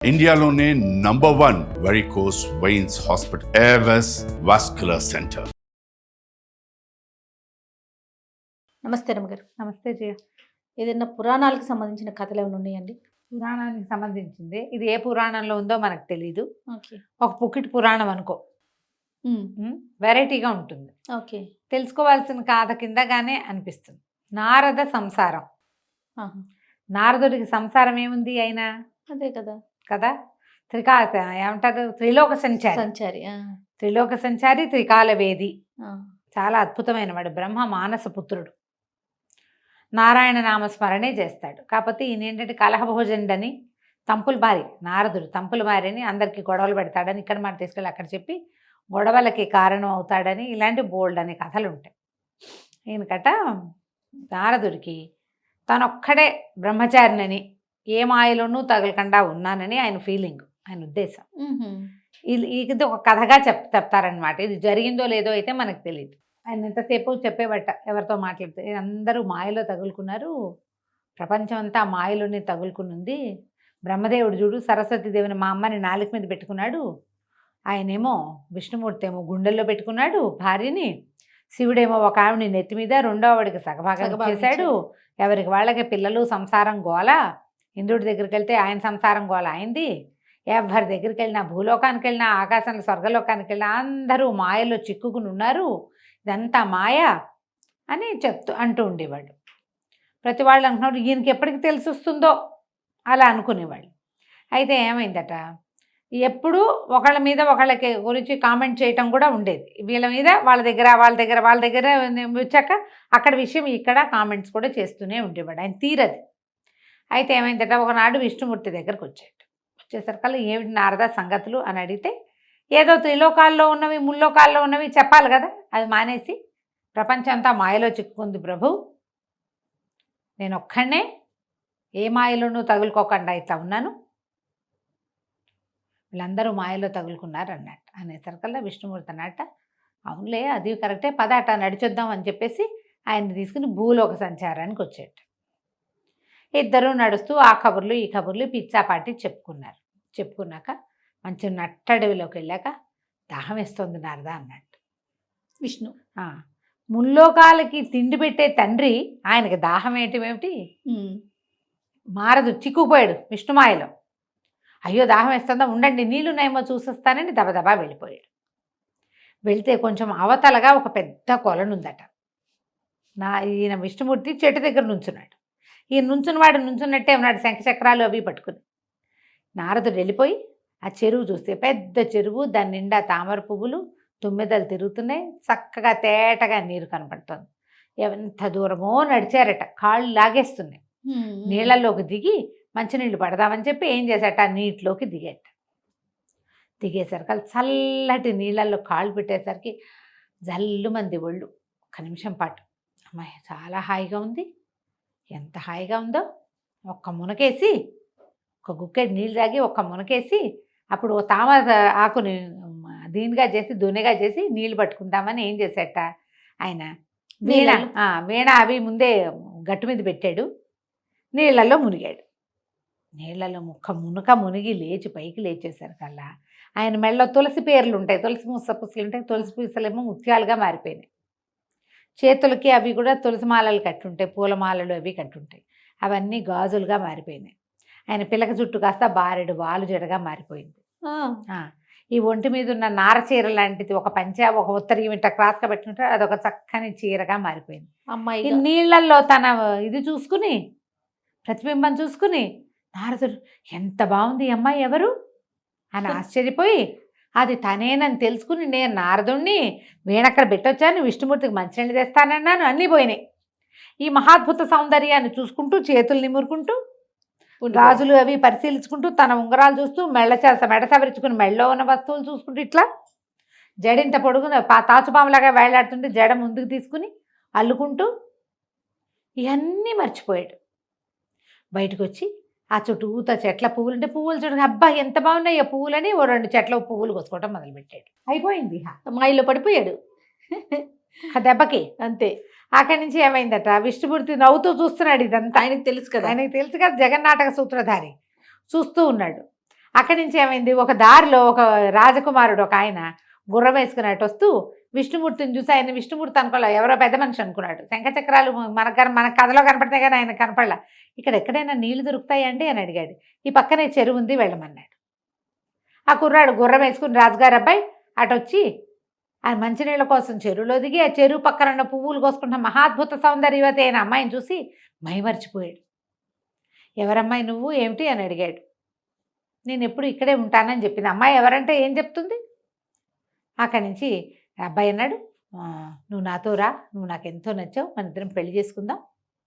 ఇండియాలోనే #1 varicose veins hospital Avis vascular centre. నమస్తే రమ్మగారు. నమస్తే జయ. ఏదైనా పురాణాలకు సంబంధించిన కథలు ఏమైనా ఉన్నాయండి? పురాణానికి సంబంధించింది. ఇది ఏ పురాణంలో ఉందో మనకు తెలీదు. ఓకే ఒక పుకిటి పురాణం అనుకో. వెరైటీగా ఉంటుంది. ఓకే తెలుసుకోవాల్సిన కథ కిందగానే అనిపిస్తుంది. నారద సంసారం. ఆహా. నారదుడికి సంసారం ఏముంది అయినా అదే కదా కదా. ఏమంటారు, త్రిలోక సంచారి. సంచారి. త్రిలోక సంచారి, త్రికాల వేది. ఆ. చాలా అద్భుతమైన వాడు. బ్రహ్మ మానస పుత్రుడు. నారాయణ నామస్మరణే చేస్తాడు. కాకపోతే ఈయన ఏంటంటే కలహభోజనుడని, తంపుల బారి. నారదుడు తంపుల బారిని అందరికీ గొడవలు పెడతాడని, ఇక్కడ మనం తీసుకెళ్ళి అక్కడ చెప్పి గొడవలకి కారణం అవుతాడని, ఇలాంటి బోల్డ్ అనే కథలు ఉంటాయి. ఈయనకట నారదుడికి తనొక్కడే బ్రహ్మచారినని, ఏ మాయలోనూ తగలకుండా ఉన్నానని ఆయన ఫీలింగ్, ఆయన ఉద్దేశం. ఇది ఒక కథగా చెప్తారనమాట. ఇది జరిగిందో లేదో అయితే మనకు తెలియదు. ఆయన ఎంతసేపు చెప్పేబట్ట ఎవరితో మాట్లాడితే అందరూ మాయలో తగులుకున్నారు, ప్రపంచం అంతా మాయలోనే తగులుకుని ఉంది. బ్రహ్మదేవుడు చూడు సరస్వతీదేవిని మా అమ్మని నాలుక మీద పెట్టుకున్నాడు, ఆయనేమో విష్ణుమూర్తి ఏమో గుండెల్లో పెట్టుకున్నాడు భార్యని, శివుడేమో ఒక ఆవిడని నెత్తి మీద, రెండో ఆవిడికి సగభాగం చేశాడు. ఎవరికి వాళ్ళకి పిల్లలు, సంసారం గోల. ఇంద్రుడి దగ్గరికి వెళ్తే ఆయన సంసారం గోల అయింది. ఎవరి దగ్గరికి వెళ్ళినా, భూలోకానికి వెళ్ళినా, ఆకాశంలో స్వర్గలోకానికి వెళ్ళినా అందరూ మాయలో చిక్కుకుని ఉన్నారు, ఇదంతా మాయ అని అంటూ ఉండేవాడు. ప్రతి వాళ్ళు అనుకున్నాడు ఈయనకి ఎప్పటికి తెలిసి వస్తుందో అలా అనుకునేవాళ్ళు. అయితే ఏమైందట, ఎప్పుడూ ఒకళ్ళ మీద ఒకళ్ళకి గురించి కామెంట్ చేయటం కూడా ఉండేది. వీళ్ళ మీద వాళ్ళ దగ్గర వచ్చాక అక్కడ విషయం ఇక్కడ కామెంట్స్ కూడా చేస్తూనే ఉండేవాడు. ఆయన తీరది. అయితే ఏమైందట, ఒకనాడు విష్ణుమూర్తి దగ్గరకు వచ్చేసరికల్లా ఏమిటి నారద సంగతులు అని అడిగితే, ఏదో త్రిలోకాల్లో ఉన్నవి, ముల్లోకాల్లో ఉన్నవి చెప్పాలి కదా, అది మానేసి ప్రపంచం అంతా మాయలో చిక్కుకుంది ప్రభు, నేను ఒక్కడనే ఏ మాయలోనూ తగులుకోకుండా ఇట్లా ఉన్నాను, వీళ్ళందరూ మాయలో తగులుకున్నారు అన్నట్టు. అనేసరికల్లా విష్ణుమూర్తి అన్నట్ట, అవునులే అది కరెక్టే, పదాట నడిచొద్దాం అని చెప్పేసి ఆయన్ని తీసుకుని భూలోక సంచారానికి వచ్చేట. ఇద్దరూ నడుస్తూ ఆ కబుర్లు ఈ కబుర్లు పిచ్చాపాటి చెప్పుకున్నాక మంచి నట్టడవిలోకి వెళ్ళాక దాహం వేస్తుంది నారద అన్నట్టు. విష్ణు ముల్లోకాలకి తిండి పెట్టే తండ్రి ఆయనకి దాహం ఏమిటి, మారదు చిక్కుపోయాడు విష్ణుమాయలో. అయ్యో దాహం వేస్తుందా, ఉండండి నీళ్ళు ఉన్నాయేమో చూసొస్తానని దబదబా వెళ్ళిపోయాడు. వెళ్తే కొంచెం అవతలగా ఒక పెద్ద కొలనుందట. ఈయన విష్ణుమూర్తి చెట్టు దగ్గర నుంచున్నాడు. ఈయన నుంచున్నట్టే ఉన్నాడు, శంఖచక్రాలు అవి పట్టుకుని. నారదుడు వెళ్ళిపోయి ఆ చెరువు చూస్తే పెద్ద చెరువు, దాని నిండా తామర పువ్వులు, తుమ్మెదలు తిరుగుతున్నాయి, చక్కగా తేటగా నీరు కనపడుతుంది. ఎంత దూరమో నడిచారట, కాళ్ళు లాగేస్తున్నాయి. నీళ్ళల్లోకి దిగి మంచినీళ్ళు పడదామని చెప్పి ఏం చేశాట, నీటిలోకి దిగేసరికి చల్లటి నీళ్ళల్లో కాళ్ళు పెట్టేసరికి జల్లుమంది ఒళ్ళు. ఒక్క నిమిషం పాటు అమ్మాయి చాలా హాయిగా ఉంది, ఎంత హాయిగా ఉందో. ఒక్క మునకేసి, ఒక గుక్కెడు నీళ్ళు తాగి ఒక్క మునకేసి అప్పుడు తామర ఆకుని దీనిగా చేసి దున్నగా చేసి నీళ్ళు పట్టుకుంటామని ఏం చేసేట ఆయన, వీణ అవి ముందే గట్టు మీద పెట్టాడు, నీళ్ళల్లో మునిగాడు. నీళ్ళలో మునిగి లేచి పైకి లేచేసరికల్లా ఆయన మెళ్ళలో తులసి పేర్లు ఉంటాయి, తులసి పూసలు ఉంటాయి, తులసి పూసలేమో ముత్యాలుగా మారిపోయినాయి. చేతులకి అవి కూడా తులసి మాలలు కట్టుంటాయి, పూలమాలలు అవి కట్టుంటాయి, అవన్నీ గాజులుగా మారిపోయినాయి. ఆయన పిల్లక జుట్టు కాస్త బారెడు వాలు జడగా మారిపోయింది. ఈ ఒంటి మీద ఉన్న నారచీర లాంటిది ఒక పంచ, ఒక ఉత్తరీయం ఇట్లా క్రాస్గా పెట్టుకుంటే అదొక చక్కని చీరగా మారిపోయింది. అమ్మాయి నీళ్ళల్లో తన ఇది చూసుకుని, ప్రతిబింబం చూసుకుని నారదుడు ఎంత బాగుంది ఈ అమ్మాయి ఎవరు అని ఆశ్చర్యపోయి, అది తనేనని తెలుసుకుని నేను నారదుణ్ణి వీణక్కడ పెట్టొచ్చాను, విష్ణుమూర్తికి మంచినీళ్ళు తెస్తానన్నాను, అన్నీ పోయినాయి. ఈ మహాద్భుత సౌందర్యాన్ని చూసుకుంటూ, చేతులు నిమురుకుంటూ, గాజులు అవి పరిశీలించుకుంటూ, తన ఉంగరాలు చూస్తూ, మెడ సవరించుకుని మెడలో ఉన్న వస్తువులు చూసుకుంటూ, ఇట్లా జడింత పొడుగున తాచుపాములాగా వేలాడుతుంటే జడ ముందుకు తీసుకుని అల్లుకుంటూ ఇవన్నీ మర్చిపోయాడు. బయటకు వచ్చి ఆ చుట్టూత చెట్ల పువ్వులుంటే పువ్వులు చూడగా అబ్బా ఎంత బాగున్నాయి ఆ పువ్వులని ఓ 2 చెట్ల పువ్వులు కోసుకోవటం మొదలుపెట్టాడు. అయిపోయింది, మాయలో పడిపోయాడు ఆ దెబ్బకి. అంతే. అక్కడి నుంచి ఏమైందట, విష్ణుమూర్తి నవ్వుతూ చూస్తున్నాడు. ఇదంతా ఆయనకు తెలుసు కదా, జగన్నాటక సూత్రధారి చూస్తూ ఉన్నాడు. అక్కడి నుంచి ఏమైంది, ఒక దారిలో ఒక రాజకుమారుడు ఒక ఆయన గుర్రం వేసుకున్నట్టు వస్తూ విష్ణుమూర్తిని చూసి ఆయన విష్ణుమూర్తి అనుకోలే, ఎవరో పెద్ద మనిషి అనుకున్నాడు. శంఖచక్రాలు మన కథలో కనపడితే కానీ ఆయన కనపడలా. ఇక్కడ ఎక్కడైనా నీళ్లు దొరుకుతాయండి అని అడిగాడు. ఈ పక్కనే చెరువు ఉంది, వెళ్ళమన్నాడు. ఆ కుర్రాడు గుర్రం వేసుకుని రాజుగారు అబ్బాయి అటు వచ్చి ఆయన మంచినీళ్ళ కోసం చెరువులో దిగి ఆ చెరువు పక్కన ఉన్న పువ్వులు కోసుకుంటున్న మహాద్భుత సౌందర్యవతి అయిన అమ్మాయిని చూసి మైమరిచిపోయాడు. ఎవరమ్మాయి నువ్వు ఏమిటి అని అడిగాడు. నేను ఎప్పుడు ఇక్కడే ఉంటానని చెప్పింది. అమ్మాయి ఎవరంటే ఏం చెప్తుంది. అక్కడి నుంచి అబ్బాయి అన్నాడు, నువ్వు నాతో రా, నువ్వు నాకు ఎంతో నచ్చావు, మన ఇద్దరం పెళ్లి చేసుకుందాం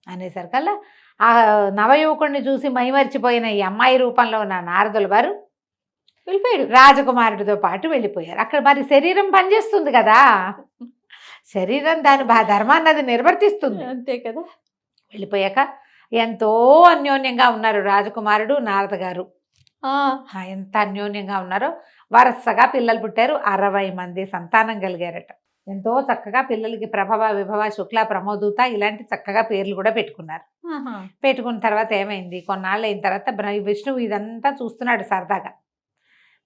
అనేసరికల్లా ఆ నవయువకుడిని చూసి మైమరిచిపోయిన ఈ అమ్మాయి రూపంలో ఉన్న నారదుల వారు వెళ్ళిపోయాడు. రాజకుమారుడితో పాటు వెళ్ళిపోయారు. అక్కడ మరి శరీరం పనిచేస్తుంది కదా, శరీరం దాని ధర్మాన్ని అది నిర్వర్తిస్తుంది. అంతే కదా. వెళ్ళిపోయాక ఎంతో అన్యోన్యంగా ఉన్నారు రాజకుమారుడు నారద గారు. ఎంత అన్యోన్యంగా ఉన్నారో. వరుసగా పిల్లలు పుట్టారు. 60 మంది సంతానం కలిగారట. ఎంతో చక్కగా పిల్లలకి ప్రభవ, విభవ, శుక్ల, ప్రమోదూత ఇలాంటి చక్కగా పేర్లు కూడా పెట్టుకున్నారు. పెట్టుకున్న తర్వాత ఏమైంది, కొన్నాళ్ళు అయిన తర్వాత విష్ణువు ఇదంతా చూస్తున్నాడు సరదాగా.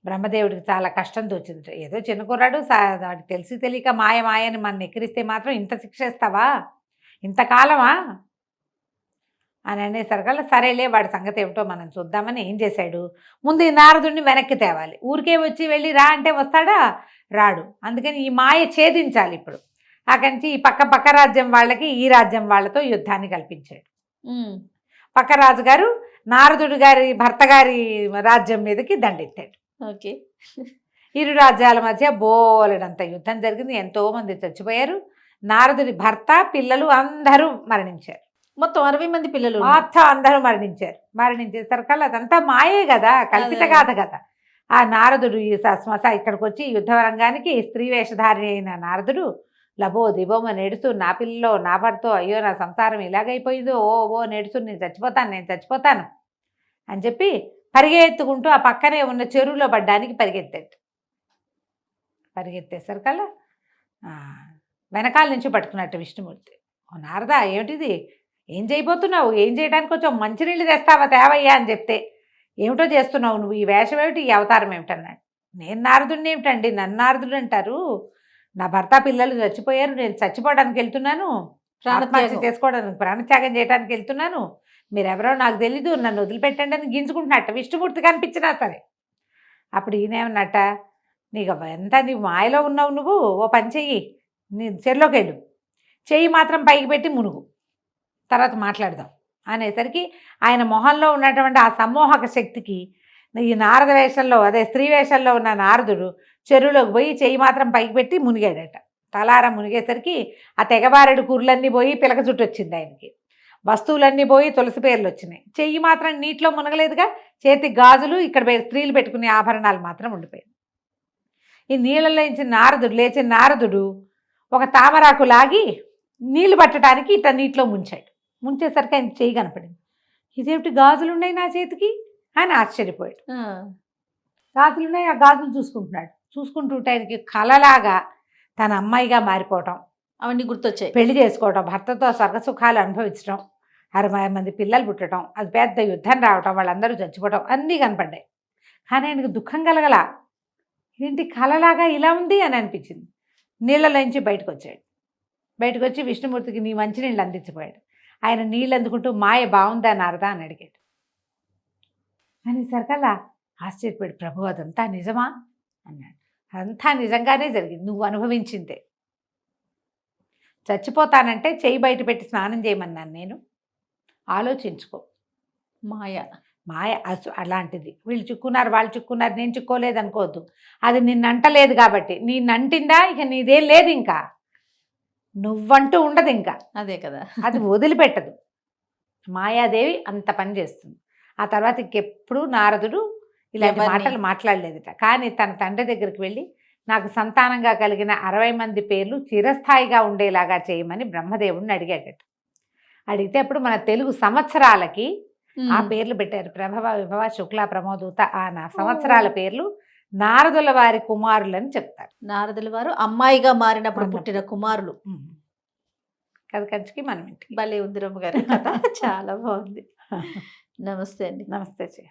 బ్రహ్మదేవుడికి చాలా కష్టం తోచింది. ఏదో చిన్న కుర్రాడు, వాడికి తెలిసి తెలియక మాయని మన ఎక్కిరిస్తే మాత్రం ఇంత శిక్ష ఇస్తావా, ఇంతకాలమా అని అనేసరికల్లా సరేలే వాడి సంగతి ఏమిటో మనం చూద్దామని ఏం చేశాడు, ముందు ఈ నారదుడిని వెనక్కి తేవాలి. ఊరికే వచ్చి వెళ్ళి రా అంటే వస్తాడా, రాడు. అందుకని ఈ మాయ ఛేదించాలి. ఇప్పుడు అక్కడి నుంచి ఈ పక్క రాజ్యం వాళ్ళకి ఈ రాజ్యం వాళ్ళతో యుద్ధాన్ని కల్పించాడు. పక్క రాజుగారు నారదుడి గారి భర్త గారి రాజ్యం మీదకి దండెత్తాడు. ఓకే. ఇరు రాజ్యాల మధ్య బోలెడంత యుద్ధం జరిగింది. ఎంతోమంది చచ్చిపోయారు. నారదుడి భర్త, పిల్లలు అందరూ మరణించారు. మొత్తం 60 మంది పిల్లలు మొత్తం అందరూ మరణించేసరికల్లా అదంతా మాయే కదా, కల్పిత గాథ కదా. ఆ నారదుడు ఈ ఇక్కడికి వచ్చి యుద్ధ రంగానికి స్త్రీ వేషధారి అయిన నారదుడు లబో దిబోమ నెడుతూ, నా పిల్లలో నా భర్తో, అయ్యో నా సంసారం ఇలాగైపోయిందో, ఓ నెడుతూ నేను చచ్చిపోతాను అని చెప్పి పరిగెత్తుకుంటూ ఆ పక్కనే ఉన్న చెరువులో పడ్డానికి పరిగెత్తేసరికల్లా వెనకాల నుంచి పట్టుకున్నట్టు విష్ణుమూర్తి. ఓ నారదా, ఏమిటిది, ఏం చేయబోతున్నావు, ఏం చేయడానికి కొంచెం మంచినీళ్ళు తెస్తావా, తేవయ్యా అని చెప్తే, ఏమిటో చేస్తున్నావు నువ్వు, ఈ వేషం ఏమిటి, ఈ అవతారం ఏమిటన్నాడు. నేను నారదుడిని ఏమిటండి, నన్ను నారదుడు అంటారు, నా భర్త పిల్లలు చచ్చిపోయారు, నేను చచ్చిపోవడానికి వెళ్తున్నాను, ఆత్మహత్య చేసుకోవడానికి ప్రాణత్యాగం చేయడానికి వెళ్తున్నాను, మీరెవరో నాకు తెలీదు, నన్ను వదిలిపెట్టండి అని గింజుకుంటున్నట్ట విష్ణుమూర్తి కనిపించినా సరే. అప్పుడు ఈయనేమన్నట్ట, నీకు మాయలో ఉన్నావు నువ్వు, ఓ పని చెయ్యి, నీ చెరులోకి వెళ్ళు, చెయ్యి మాత్రం పైకి పెట్టి మునుగు, తర్వాత మాట్లాడదాం అనేసరికి ఆయన మొహంలో ఉన్నటువంటి ఆ సమ్మోహక శక్తికి ఈ నారద వేషంలో, అదే స్త్రీ వేషంలో ఉన్న నారదుడు చెరువులోకి పోయి చెయ్యి మాత్రం పైకి పెట్టి మునిగాడట. తలారా మునిగేసరికి ఆ తెగబారెడు కూరలన్నీ పోయి పిలక చుట్టూ వచ్చింది ఆయనకి, వస్తువులన్నీ పోయి తులసి పేర్లు వచ్చినాయి. చెయ్యి మాత్రం నీటిలో మునగలేదుగా, చేతి గాజులు, ఇక్కడ స్త్రీలు పెట్టుకునే ఆభరణాలు మాత్రం ఉండిపోయింది. ఈ నీళ్ళలో నుంచి లేచిన నారదుడు ఒక తామరాకు లాగి నీళ్లు పట్టడానికి ఇట్లా నీటిలో ముంచేసరికి ఆయన చెయ్యి కనపడింది. ఇదేమిటి, గాజులున్నాయి నా చేతికి అని ఆశ్చర్యపోయాడు. గాజులున్నాయి, ఆ గాజులు చూసుకుంటుంటే ఆయనకి కలలాగా తన అమ్మాయిగా మారిపోవటం, అవన్నీ గుర్తొచ్చాయి. పెళ్లి చేసుకోవటం, భర్తతో స్వర్గసుఖాలు అనుభవించడం, 60 మంది పిల్లలు పుట్టడం, అది పెద్ద యుద్ధం రావటం, వాళ్ళందరూ చచ్చిపోవటం అన్నీ కనపడ్డాయి. కానీ ఆయనకు దుఃఖం కలగల. ఇదేంటి కలలాగా ఇలా ఉంది అని అనిపించింది. నీళ్ళలోంచి బయటకు వచ్చి విష్ణుమూర్తికి నీ మంచినీళ్ళు అందించిపోయాడు. ఆయన నీళ్ళు అందుకుంటూ మాయ బాగుందా నారదా అని అడిగాడు. అనేసరికల్లా ఆశ్చర్యపోయాడు. ప్రభు అదంతా నిజమా అన్నాడు. అదంతా నిజంగానే జరిగింది, నువ్వు అనుభవించిందే. చచ్చిపోతానంటే చెయ్యి బయట పెట్టి స్నానం చేయమన్నాను నేను, ఆలోచించుకో. మాయ అలాంటిది. వీళ్ళు చిక్కున్నారు, వాళ్ళు చిక్కున్నారు, నేను చిక్కోలేదు అనుకోవద్దు. అది నిన్నంటలేదు కాబట్టి, నిన్నంటిందా ఇక నీదేం లేదు, ఇంకా నువ్వంటూ ఉండదు, ఇంకా అదే కదా, అది వదిలిపెట్టదు. మాయాదేవి అంత పని చేస్తుంది. ఆ తర్వాత ఇంకెప్పుడు నారదుడు ఇలాంటి మాటలు మాట్లాడలేదట. కానీ తన తండ్రి దగ్గరికి వెళ్ళి నాకు సంతానంగా కలిగిన 60 మంది పేర్లు చిరస్థాయిగా ఉండేలాగా చేయమని బ్రహ్మదేవుడిని అడిగాడట. అడిగితే అప్పుడు మన తెలుగు సంవత్సరాలకి ఆ పేర్లు పెట్టారు. ప్రభవ, విభవ, శుక్ల, ప్రమోదూత. ఆ సంవత్సరాల పేర్లు నారదుల వారి కుమారులని చెప్తారు. నారదుల వారు అమ్మాయిగా మారినప్పుడు పుట్టిన కుమారులు. కథకంచికి మనం ఇంటికి. భలే ఉంది రమ్మ గారు, చాలా బాగుంది. నమస్తే అండి. నమస్తే.